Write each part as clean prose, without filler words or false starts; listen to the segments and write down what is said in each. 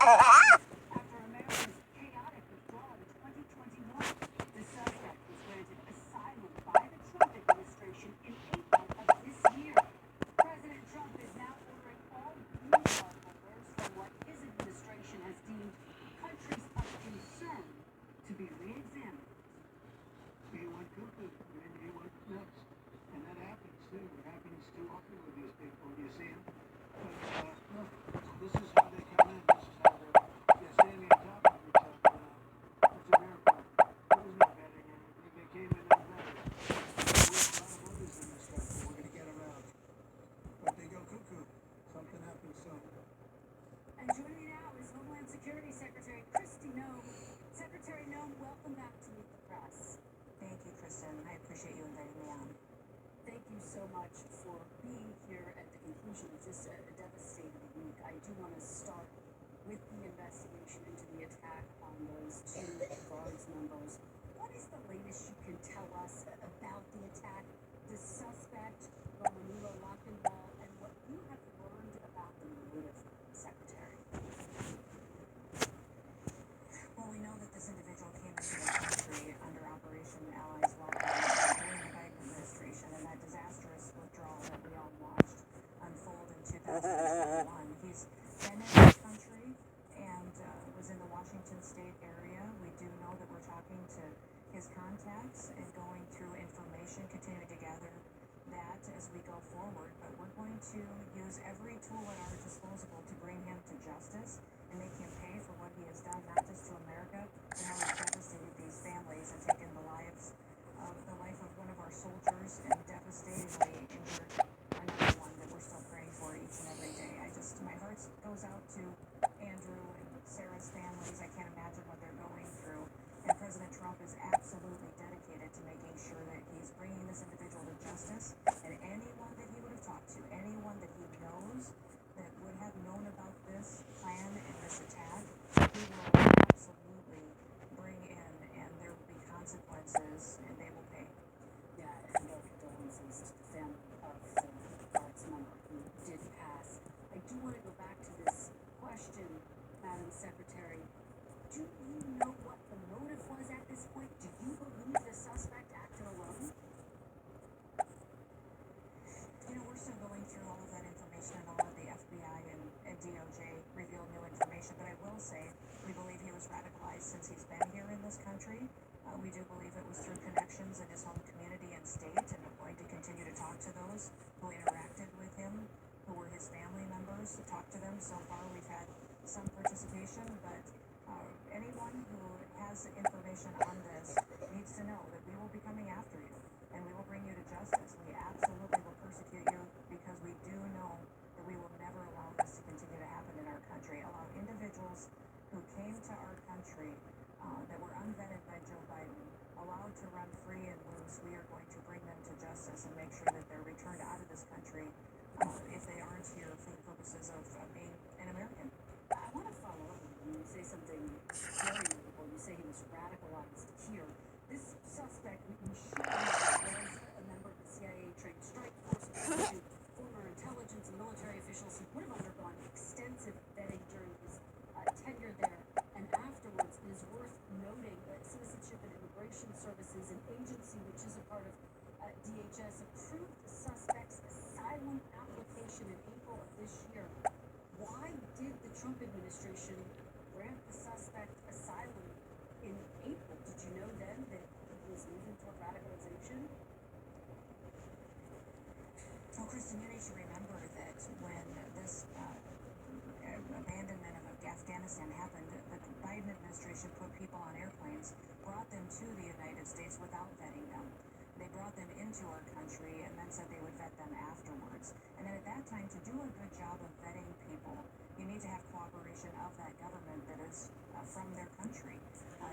After America's chaotic withdrawal in 2021, the suspect was granted asylum by the Trump administration in April of this year. President Trump is now ordering all green card holders from what his administration has deemed countries of concern to be re-examined. He went cuckoo. He went nuts. And that happens too. It happens too often with these people. You see them. But look, this is how they come in. This is how they're standing on top of each other. It's a miracle. There was no vetting or anything. They came in unvetted. We have a lot of others in this stuff, and we're going to get them out. But they go cuckoo. Something happens to them. And joining me now is Homeland Security Secretary Kristi Noem. Secretary Noem, welcome back to Meet the Press. Thank you, Kristen. I appreciate you inviting me on. Thank you so much for being here at the conclusion of just a devastating week. I do want to start with the investigation into the attack on those two Guards members. What is the latest you can tell us about the attack, the suspect, Romanilo Lockenwall, and what you have learned about the motive, Secretary? Well, we know that this individual came into the country under Operation Allies Welcome during the Biden administration, and that disastrous withdrawal that we all watched unfold in 2021. He's been in this country and was in the Washington State area. We do know that we're talking to his contacts and going through information, continuing to gather that as we go forward. But we're going to use every tool at our disposal to bring him to justice and make him pay for what he has done, not just to America, but how he's devastated these families and taken the life of one of our soldiers and devastatingly injured another one that we're still praying for each and every day. My heart goes out to Andrew and Sarah's families. I can't imagine what they're going through. And President Trump is absolutely dedicated to making sure that he's bringing this individual to justice, and anyone that he would have talked to, anyone that he knows that would have known about this plan and this attack, he will absolutely bring in, and there will be consequences, and they will pay. Yeah, and our condolences to the family of the Guards member who did pass. I do want to go back to this question, Madam Secretary. Do you know what the motive was at this point? Do you believe the suspect acted alone? We're still going through all of that information, and all of the FBI and DOJ revealed new information, but I will say we believe he was radicalized since he's been here in this country. We do believe it was through connections in his home community and state, and we're going to continue to talk to those who interacted with him, who were his family members, to talk to them. So far, we've had some participation, but anyone who has information on this needs to know that we will be coming after you, and we will bring you to justice. We absolutely will persecute you, because we do know that we will never allow this to continue to happen in our country. Allow individuals who came to our country that were unvetted by Joe Biden, allowed to run free and loose. We are going to bring them to justice and make sure that they're returned out of this country if they aren't here for the purposes of being an American. I want to follow up with you. You say something very notable. You say he was radicalized here. This suspect, we sure was a member of the CIA-trained strike force, according to former intelligence and military officials. He would have undergone extensive vetting during his tenure there, and afterwards. It is worth noting that Citizenship and Immigration Services, an agency which is a part of DHS, approved the suspect's asylum application in April of this year. Why did the Trump administration grant the suspect asylum in April? Did you know then that he was moving toward radicalization? Well, Kristen, you need to remember that when this abandonment of Afghanistan happened, the Biden administration put people on airplanes, brought them to the United States without vetting them. They brought them into our country and then said they would vet them afterwards. And then at that time, to do a good job of vetting people, you need to have cooperation of that government that is from their country.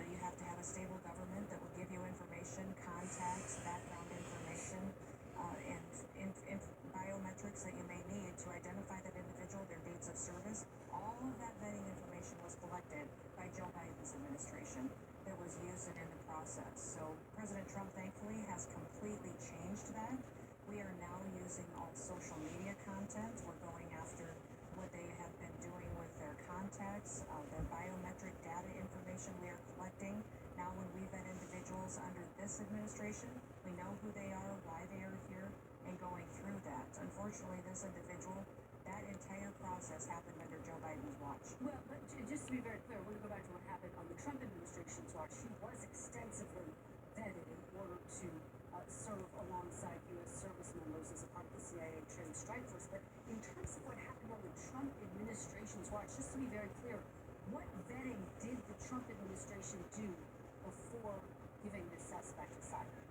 You have to have a stable government that will give you information, contacts, background information, and biometrics that you may need to identify that individual, their dates of service. All of that vetting information was collected by Joe Biden's administration that was used in the process. So President Trump, thankfully, has completely changed that. We are now using all social media content. We're going after what they have been doing with their contacts, individuals under this administration. We know who they are, why they are here, and going through that. Unfortunately, this individual, that entire process happened under Joe Biden's watch. Well, but just to be very clear, we're going to go back to what happened on the Trump administration's watch. She was extensively vetted in order to serve alongside U.S. service members as a part of the CIA Trade Strike Force. But in terms of what happened on the Trump administration's watch, just to be very clear, what vetting did the Trump administration do before giving this suspect asylum?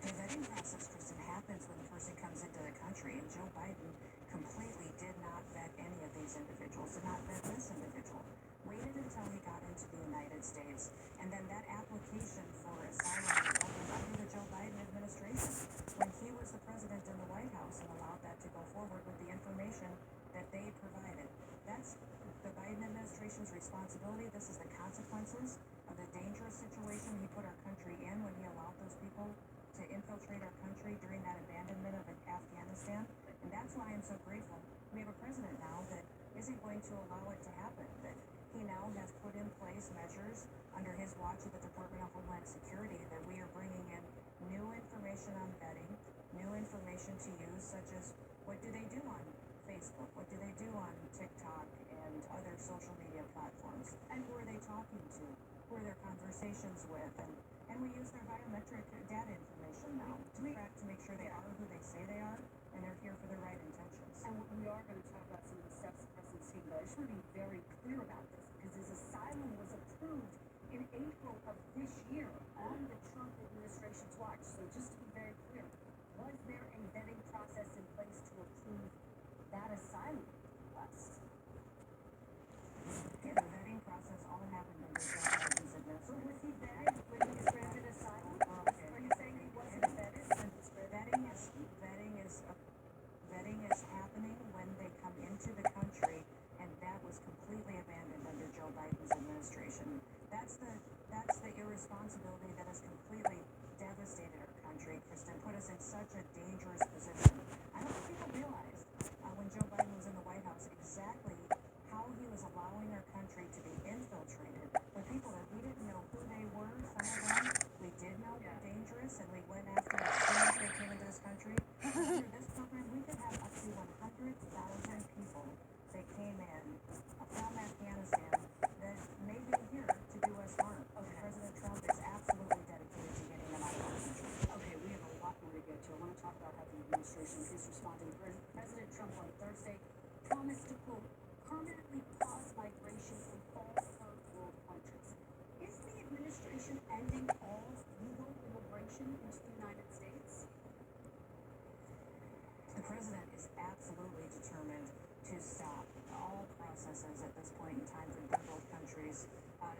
The vetting process, Kristen, happens when the person comes into the country, and Joe Biden completely did not vet any of these individuals, did not vet this individual. Waited until he got into the United States, and then that application for asylum was opened under the Joe Biden administration when he was the president in the White House and allowed that to go forward with the information that they provided. That's the Biden administration's responsibility. This is the consequences of the dangerous situation he put our country in when he allowed those people to infiltrate our country during that abandonment of Afghanistan. And that's why I'm so grateful. We have a president now that isn't going to allow it to happen, that he now has put in place measures under his watch at the Department of Homeland Security that we are bringing in new information on vetting, new information to use, such as what do they do on Facebook, what do they do on TikTok and other social media platforms, and who are they talking to, who are their conversations with, and we use their biometric data information now to track to make sure they are who they say they are, and they're here for the right intentions. And we are going to talk about some of the steps the president's taken, but I just want to be very clear about this because his asylum was approved in April of this year on the Trump administration's watch. So just to be very clear, was there a vetting process in place to approve that asylum request? Yeah, the vetting process all happened under Joe Biden's So administration. was he vetted when he was granted asylum? Okay. Are you saying he wasn't vetted when he was granted Vetting is happening when they come into the country, and that was completely abandoned under Joe Biden's administration. That's the irresponsibility that has completely devastated our country, Kristen, put us in such a dangerous position. I don't think people realized when Joe Biden was in the White House exactly how he was allowing our country to be infiltrated with people that we didn't know who they were. Some of them we did know were dangerous, and we went after as soon as they came into this country. Under this program, we could have up to 100,000 people that came in from Afghanistan that may be here to do us harm. President Trump is absolutely dedicated to getting them out of our country. Okay, we have a lot more to get to. I want to talk about how the administration is responding. President Trump on Thursday promised to, quote, permanently pause migration from all third world countries. Is the administration ending all legal immigration into the United States? The president is absolutely determined to stop all processes at this point in time for third world countries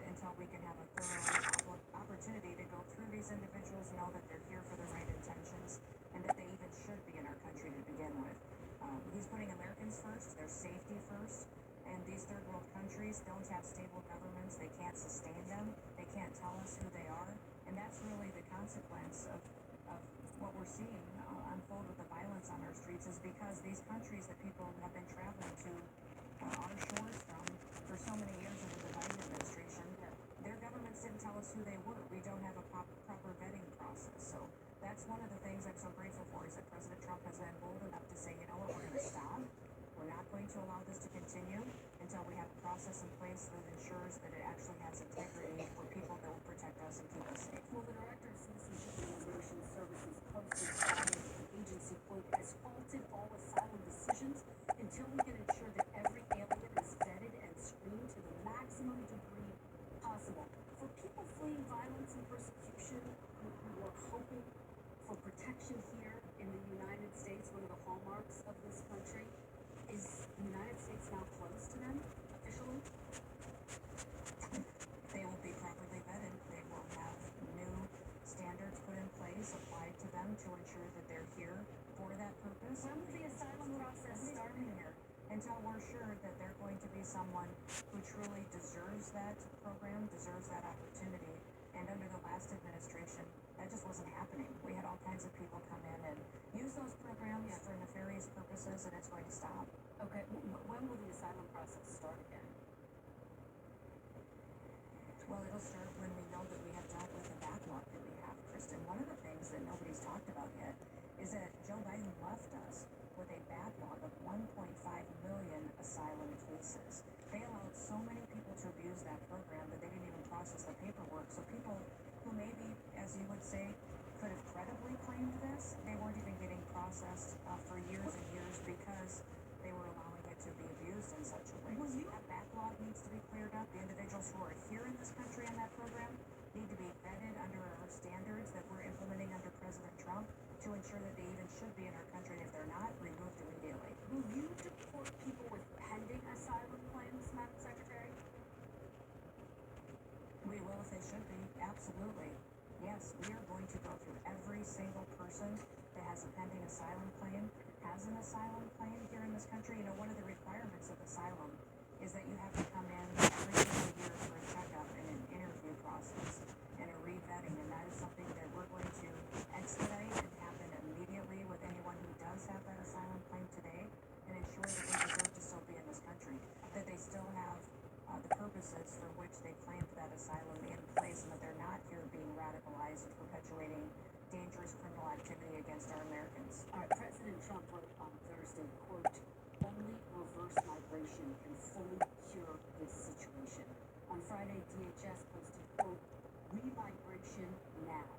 until we can have a thorough opportunity to go through these individuals, know that they're here for the right intentions, and that they even should be in our country to begin with. He's putting Americans first, their safety first, and these third world countries don't have stable governments, they can't sustain them, they can't tell us who they are, and that's really the consequence of what we're seeing unfold with the violence on our streets is because these countries that people have been traveling to our shores from for so many years under the Biden administration, their governments didn't tell us who they were. We don't have a proper vetting process. So that's one of the things I'm so grateful for is that President Trump has been bold enough to say, you know what, we're going to stop. We're not going to allow this to continue until we have a process in place that ensures that it actually has integrity for people that will protect us and keep us safe. Well, the Director of Citizenship and Immigration Services posted Friday that the agency, quote, has halted all asylum decisions until we can ensure that every alien is vetted and screened to the maximum degree possible. For people fleeing violence and persecution who are hoping for protection here in the United States, one of the hallmarks of this country, is the United States now closed to them officially? They will be properly vetted. They will have new standards put in place, applied to them to ensure that they're here for that purpose. When will the asylum process start Here until we're sure that they're going to be someone who truly deserves that program, deserves that opportunity. And under the last administration, that just wasn't happening. We had all kinds of people come in and use those programs for nefarious purposes, and it's going to stop. Okay, when will the asylum process start again? Well, it'll start when we know that we have dealt with the backlog that we have, Kristen. One of the things that nobody's talked about yet is that Joe Biden left us with a backlog of 1.5 million asylum cases. They allowed so many people to abuse that program that they didn't even process the paperwork. So people who maybe, as you would say, could have credibly claimed this, they weren't even getting processed for years and years because they were allowing it to be abused in such a way. Will you- That backlog needs to be cleared up. The individuals who are here in this country on that program need to be vetted under our standards that we're implementing under President Trump to ensure that they even should be in our country. And if they're not, removed immediately. Will you deport people with pending asylum claims, Madam Secretary? We will if they should be, absolutely. Yes, we are going to go through every single person that has a pending asylum claim, has an asylum claim here in this country. You know, one of the requirements of asylum is that you have to come in every single year for a checkup and an interview process and a re-vetting, and that is something that we're going to expedite and happen immediately with anyone who does have that asylum claim today, and ensure that they deserve to still be in this country, that they still have the purposes for which they claimed that asylum in place, and that they're not here being radicalized and perpetuating dangerous criminal activity against our Americans. President Trump wrote on Thursday, quote, only reverse migration can fully cure this situation. On Friday, DHS posted, quote, remigration now.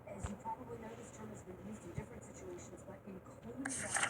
As you probably know, this term has been used in different situations, but including that